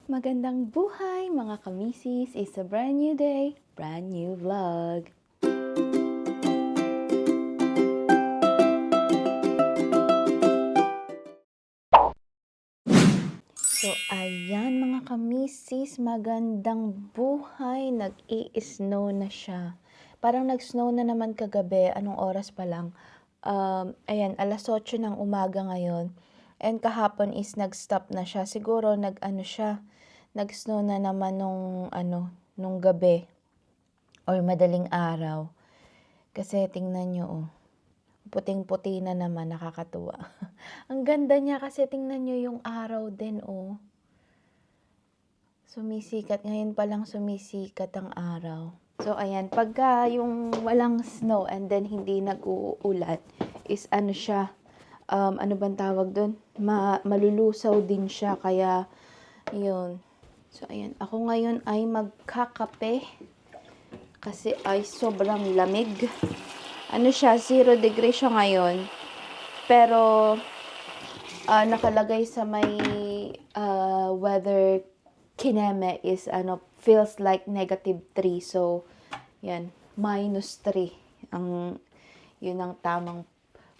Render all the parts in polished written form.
Magandang buhay mga kamisis! It's a brand new day, brand new vlog. So ayan mga kamisis, magandang buhay, nag-i-snow na siya. Parang nag-snow na naman kagabi, anong oras pa lang? Ayan, alas 8 ng umaga ngayon. And kahapon is nag-stop na siya. Siguro nag-snow na naman nung gabi or madaling araw. Kasi tingnan nyo, puting-puti na naman, nakakatuwa. Ang ganda niya kasi tingnan nyo yung araw din, Sumisikat, ngayon pa lang sumisikat ang araw. So ayan, pagka yung walang snow and then hindi nag-uulan is siya, ano bang tawag doon? Malulusaw din siya, kaya yun. So ayan, ako ngayon ay magkakape kasi ay sobrang lamig. Siya, 0 degree siya ngayon. Pero nakalagay sa may weather kineme is feels like -3. So yan, -3 yun ang tamang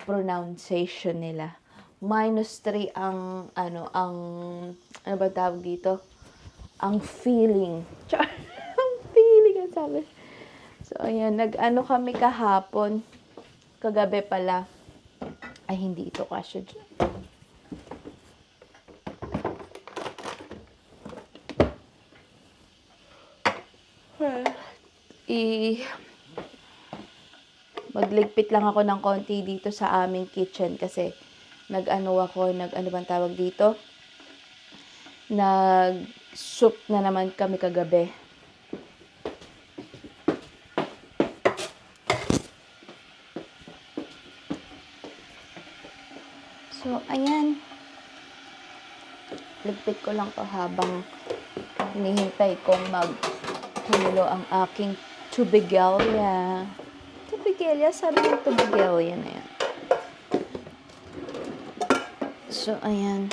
pronunciation nila. -3 ang ano ba tawag dito? Ang feeling. Ang feeling ang sabi. So ayan, kami kahapon. Kagabi pala. Ay, hindi ito kasya dyan. Magligpit lang ako ng konti dito sa aming kitchen kasi nag-ano bang tawag dito? Nag-soup na naman kami kagabi. So, ayan. Ligpit ko lang to habang hinihintay kong magkulo ang aking tubigalia. Tubigalia, sabi ng tubigalia na yan. So, ayan.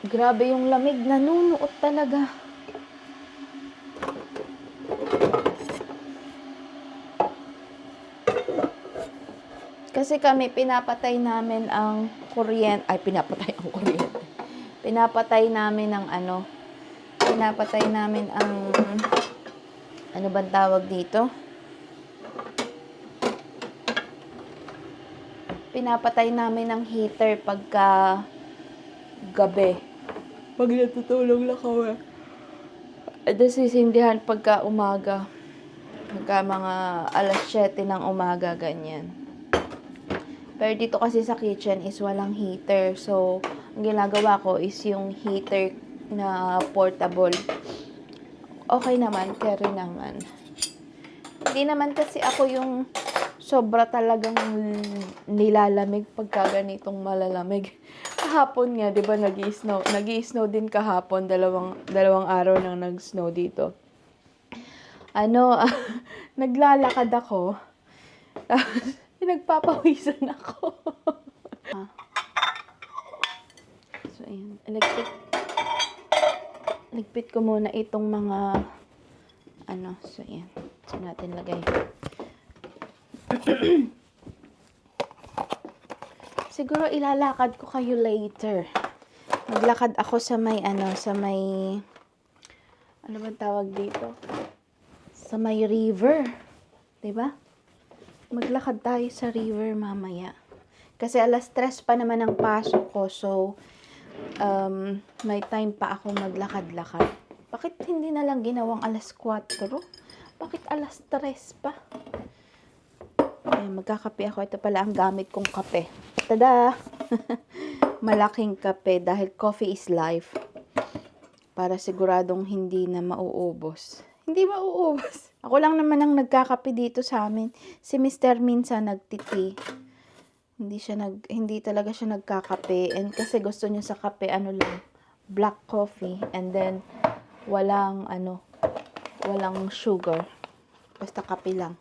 Grabe yung lamig, nanunuot talaga. Kasi kami, pinapatay namin ang kuryente. Pinapatay namin ang ano bang tawag dito? Pinapatay namin ang heater pagka gabi. Pag natutulog lang kami. At sisindihan pagka umaga. Pagka mga alas 7 ng umaga, ganyan. Pero dito kasi sa kitchen is walang heater. So, ang ginagawa ko is yung heater na portable. Okay naman, carry naman. Hindi naman kasi ako yung sobra talagang nilalamig pagka ganitong malalamig. Kahapon nga, di ba, nag-i-snow. Nag-i-snow din kahapon. Dalawang araw nang nag-snow dito. Naglalakad ako. Nagpapawisan ako. So, ayan. Ligpit ko muna itong mga so, ayan. So, natin lagay. Siguro ilalakad ko kayo later. Maglakad ako sa may ano ba tawag dito? Sa may river. 'Di ba? Maglakad tayo sa river mamaya. Kasi alas 3 pa naman ang pasok ko. So, may time pa ako maglakad-lakad. Bakit hindi na lang ginawang alas 4? Bakit alas 3 pa? Ayan, magkakape ako. Ito pala ang gamit kong kape. Tada! Malaking kape dahil coffee is life. Para siguradong hindi na mauubos. Hindi mauubos. Ako lang naman ang nagkakape dito sa amin. Si Mr. minsan nagtiti. Hindi talaga siya nagkakape. And kasi gusto niya sa kape, black coffee. And then, walang sugar. Basta kape lang.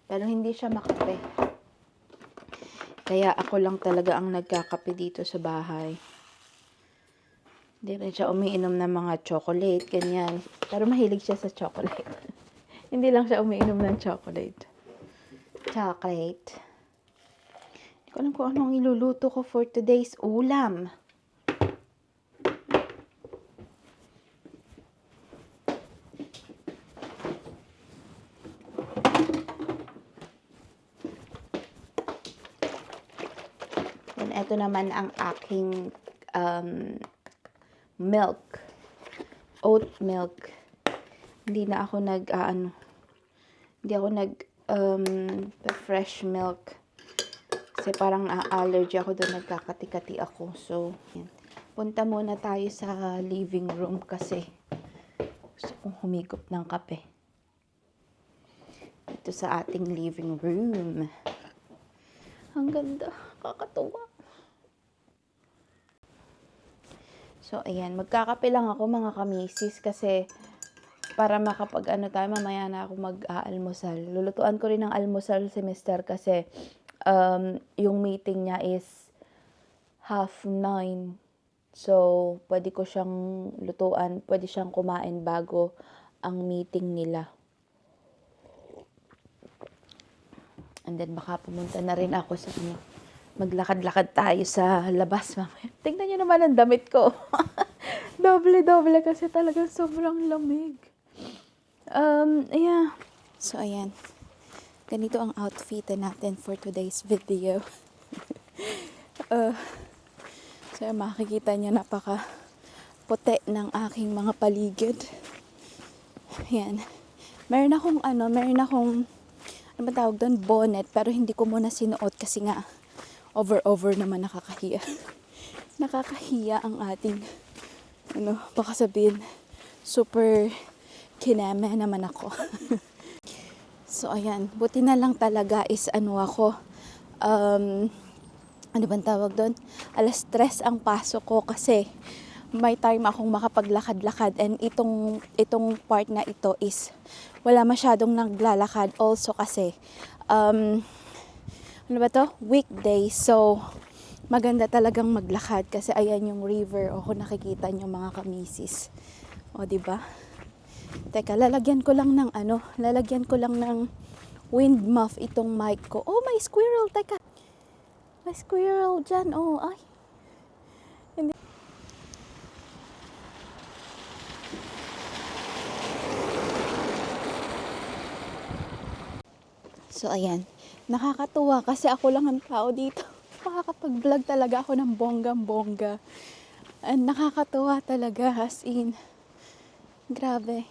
Pero hindi siya makape. Kaya ako lang talaga ang nagkakape dito sa bahay. Hindi rin siya umiinom ng mga chocolate, ganyan. Pero mahilig siya sa chocolate. Hindi lang siya umiinom ng chocolate. Chocolate. Hindi ko alam kung anong iluluto ko for today's ulam. And ito naman ang aking milk. Oat milk. Hindi na ako hindi ako fresh milk. Kasi parang allergy ako doon, nagkakati-kati ako. So, yan. Punta muna tayo sa living room kasi gusto kong humigop ng kape. Ito sa ating living room. Ang ganda. Kakatuwa. So, ayan. Magkakape lang ako mga kamisis kasi para makapag tayo, mamaya na ako mag-aalmusal. Lulutuan ko rin ng almusal si Mr. kasi yung meeting niya is 8:30. So, pwede ko siyang lutuan, pwede siyang kumain bago ang meeting nila. And then, baka pumunta na rin ako sa maglakad-lakad tayo sa labas mamaya. Tingnan niyo naman ang damit ko. Doble-doble kasi talagang sobrang lamig. Yeah. So, ayan. Ganito ang outfit natin for today's video. So, makikita niyo napaka puti ng aking mga paligid. Ayan. Meron akong ano ba tawag doon? Bonnet. Pero hindi ko muna sinuot kasi nga over naman, nakakahiya. Nakakahiya ang ating baka sabihin super kineme naman ako. So, ayan. Buti na lang talaga is ako. Ano bang tawag doon? 3:00 ang pasok ko kasi may time akong makapaglakad-lakad, and itong part na ito is wala masyadong naglalakad also kasi weekday. So, maganda talagang maglakad kasi ayan yung river. O kung nakikita nyo mga kamisis. O, diba? Teka, lalagyan ko lang ng wind muff itong mic ko. Oh, may squirrel. Teka. May squirrel dyan. Oh, ay. Hindi. So, ayan. Nakakatuwa kasi ako lang ang tao dito. Makakapag-vlog talaga ako ng bonggang-bongga. And nakakatuwa talaga, as in. Grabe.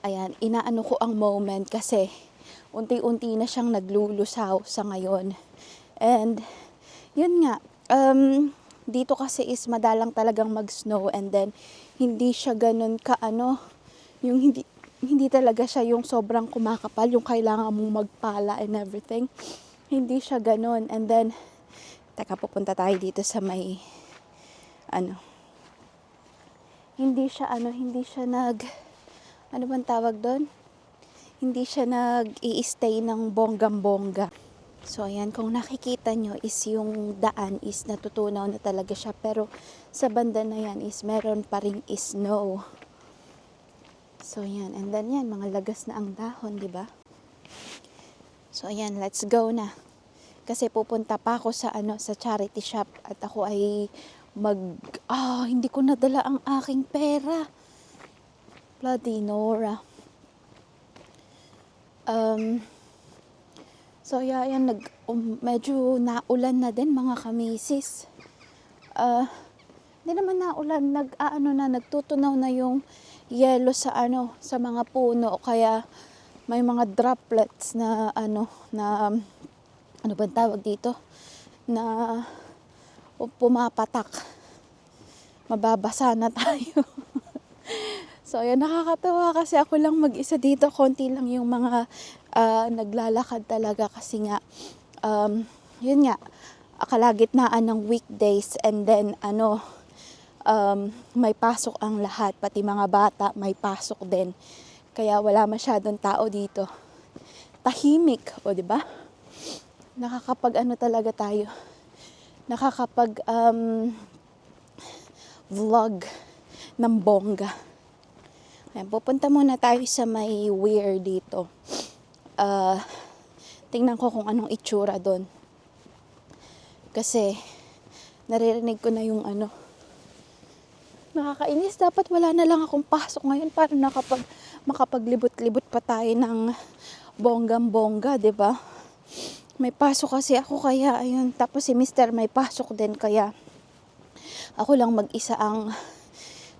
Ayan, inaano ko ang moment kasi unti-unti na siyang naglulusaw sa ngayon. And, yun nga, dito kasi is madalang talagang mag-snow, and then, hindi siya ganun yung hindi talaga siya yung sobrang kumakapal, yung kailangan mong magpala and everything. Hindi siya ganun. And then, teka, pupunta tayo dito sa may, hindi siya ano bang tawag doon? Hindi siya nag-i-stay ng bonggam-bongga. So, ayan, kung nakikita nyo is yung daan is natutunaw na talaga siya. Pero, sa banda na yan is meron pa ring snow. So, ayan. And then yan, mga lagas na ang dahon, di ba? So, ayan, let's go na. Kasi pupunta pa ako sa charity shop at ako ay hindi ko nadala ang aking pera. Bloody Nora. So, yan, medyo naulan na din mga kamisis. Hindi naman naulan, nagtutunaw na yung yelo sa mga puno, kaya may mga droplets na ano bang tawag dito, na pumapatak. Mababasa na tayo. So, ayan, nakakatawa kasi ako lang mag-isa dito. Konti lang yung mga naglalakad talaga kasi nga, yun nga, kalagitnaan ng weekdays, and then, may pasok ang lahat. Pati mga bata, may pasok din. Kaya wala masyadong tao dito. Tahimik, o diba? Nakakapag talaga tayo. vlog ng bongga. Ayan, pupunta muna tayo sa may weir dito. Tingnan ko kung anong itsura doon. Kasi, naririnig ko na yung nakakainis. Dapat wala na lang akong pasok ngayon para makapaglibot-libot pa tayo ng bonggang-bongga, diba? May pasok kasi ako kaya, ayun. Tapos si Mr. may pasok din kaya ako lang mag-isa ang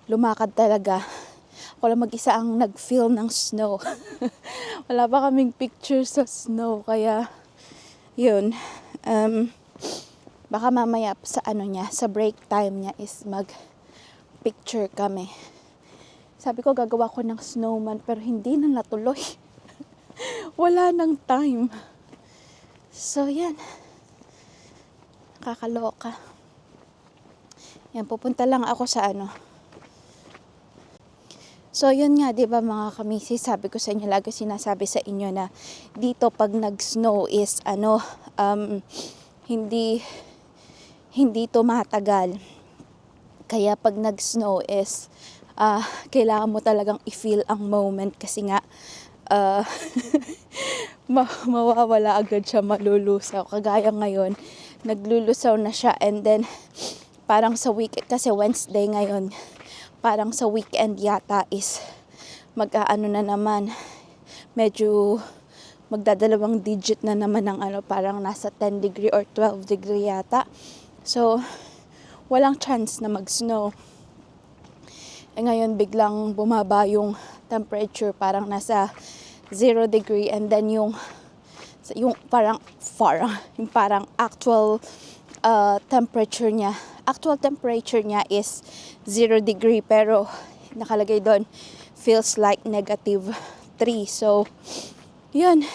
lumakad talaga. Ako lang mag-isa ang nag-feel ng snow. Wala pa kaming picture sa snow kaya yun. Baka mamaya sa sa break time niya is mag-picture kami. Sabi ko gagawa ko ng snowman pero hindi na natuloy. Wala nang time. So yan. Kakaloka. Yan, pupunta lang ako sa So, yun nga, di ba mga kamisis, sabi ko sa inyo, lagi sinasabi sa inyo na dito pag nag-snow is, hindi tumatagal. Kaya pag nag-snow is, kailangan mo talagang i-feel ang moment kasi nga, mawawala agad siya, malulusaw. Kagaya ngayon, naglulusaw na siya and then, parang sa weekend, kasi Wednesday ngayon, parang sa weekend yata is mag-aano na naman, medyo magdadalawang digit na naman ng parang nasa 10 degree or 12 degree yata. So, walang chance na mag-snow. Ngayon biglang bumaba yung temperature, parang nasa 0 degree and then yung parang actual temperature niya is 0 degree pero nakalagay doon feels like -3. So, yun.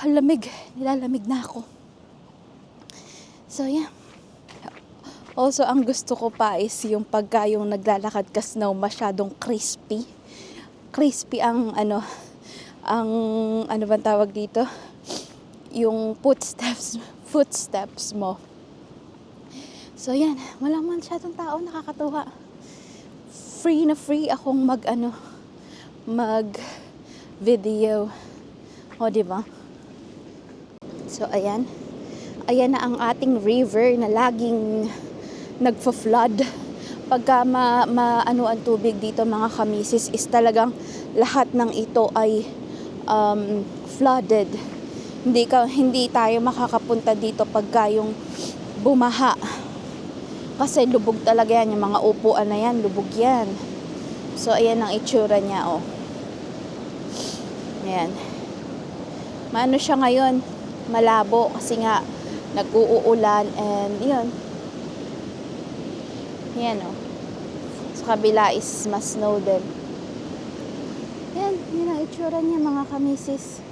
Nilalamig na ako. So, yeah. Also, ang gusto ko pa is yung pagka yung naglalakad ka snow, masyadong crispy. Crispy ang bang tawag dito? Yung footsteps mo. So yan, wala man masyadong tao, nakakatuwa. Free na free akong mag-video. O, diba? So ayan. Ayan na ang ating river na laging nagfo-flood. Pagka ang tubig dito mga kamisis is talagang lahat ng ito ay flooded. Hindi tayo makakapunta dito pagka yung bumaha. Kasi lubog talaga yan. Yung mga upuan na yan, lubog yan. So, ayan ang itsura niya, oh. Ayan. Maano siya ngayon? Malabo kasi nga nag-uulan and yun. Ayan, oh. Sa kabila is mas snow din. Ayan, yun ang itsura niya mga kamisis.